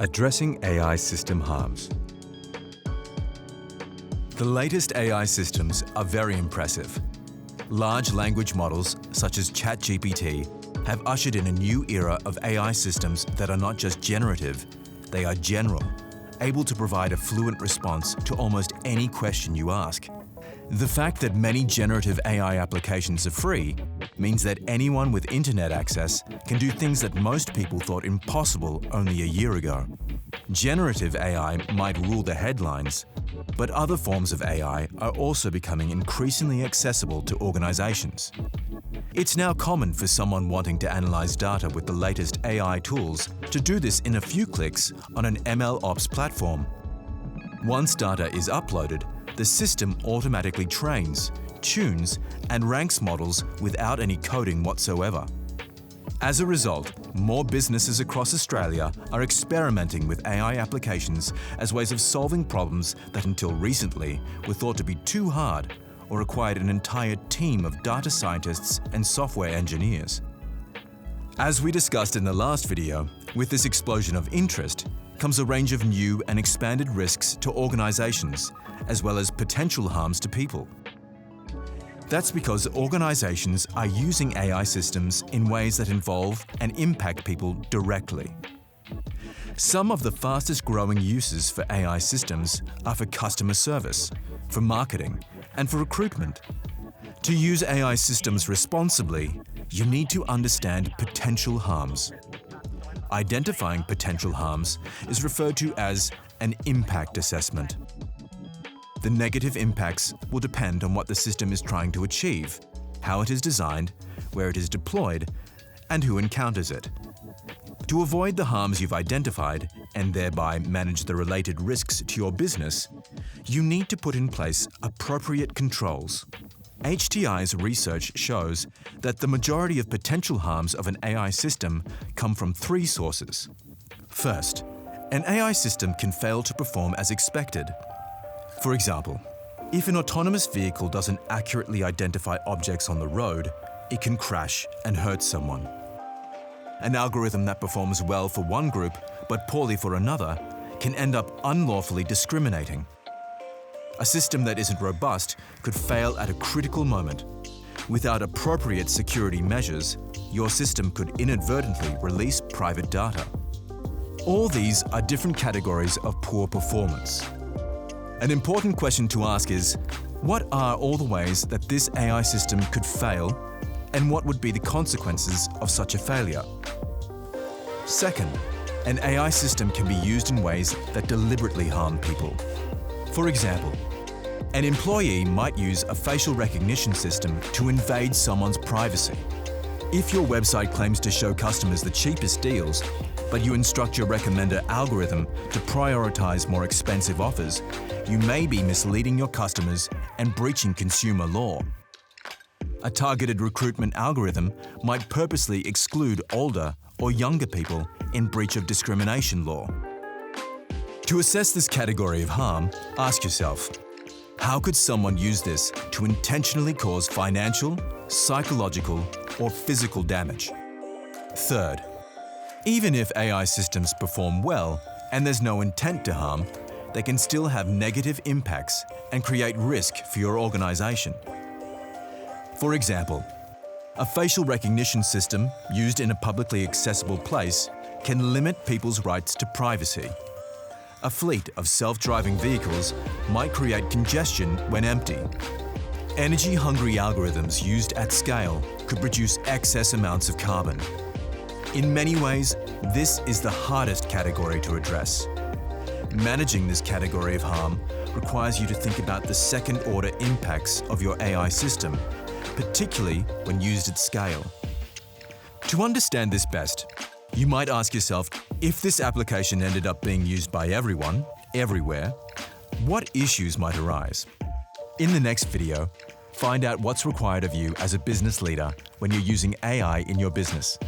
Addressing AI system harms. The latest AI systems are very impressive. Large language models, such as ChatGPT, have ushered in a new era of AI systems that are not just generative, they are general, able to provide a fluent response to almost any question you ask. The fact that many generative AI applications are free means that anyone with internet access can do things that most people thought impossible only a year ago. Generative AI might rule the headlines, but other forms of AI are also becoming increasingly accessible to organizations. It's now common for someone wanting to analyze data with the latest AI tools to do this in a few clicks on an MLOps platform. Once data is uploaded, the system automatically trains, tunes, and ranks models without any coding whatsoever. As a result, more businesses across Australia are experimenting with AI applications as ways of solving problems that until recently were thought to be too hard or required an entire team of data scientists and software engineers. As we discussed in the last video, with this explosion of interest comes a range of new and expanded risks to organizations, as well as potential harms to people. That's because organizations are using AI systems in ways that involve and impact people directly. Some of the fastest growing uses for AI systems are for customer service, for marketing, and for recruitment. To use AI systems responsibly, you need to understand potential harms. Identifying potential harms is referred to as an impact assessment. The negative impacts will depend on what the system is trying to achieve, how it is designed, where it is deployed, and who encounters it. To avoid the harms you've identified and thereby manage the related risks to your business, you need to put in place appropriate controls. HTI's research shows that the majority of potential harms of an AI system come from three sources. First, an AI system can fail to perform as expected. For example, if an autonomous vehicle doesn't accurately identify objects on the road, it can crash and hurt someone. An algorithm that performs well for one group but poorly for another can end up unlawfully discriminating. A system that isn't robust could fail at a critical moment. Without appropriate security measures, your system could inadvertently release private data. All these are different categories of poor performance. An important question to ask is, what are all the ways that this AI system could fail, and what would be the consequences of such a failure? Second, an AI system can be used in ways that deliberately harm people. For example, an employee might use a facial recognition system to invade someone's privacy. If your website claims to show customers the cheapest deals, but you instruct your recommender algorithm to prioritize more expensive offers, you may be misleading your customers and breaching consumer law. A targeted recruitment algorithm might purposely exclude older or younger people in breach of discrimination law. To assess this category of harm, ask yourself, how could someone use this to intentionally cause financial, psychological, or physical damage? Third, even if AI systems perform well and there's no intent to harm, they can still have negative impacts and create risk for your organization. For example, a facial recognition system used in a publicly accessible place can limit people's rights to privacy. A fleet of self-driving vehicles might create congestion when empty. Energy-hungry algorithms used at scale could produce excess amounts of carbon. In many ways, this is the hardest category to address. Managing this category of harm requires you to think about the second-order impacts of your AI system, particularly when used at scale. To understand this best, you might ask yourself, if this application ended up being used by everyone, everywhere, what issues might arise? In the next video, find out what's required of you as a business leader when you're using AI in your business.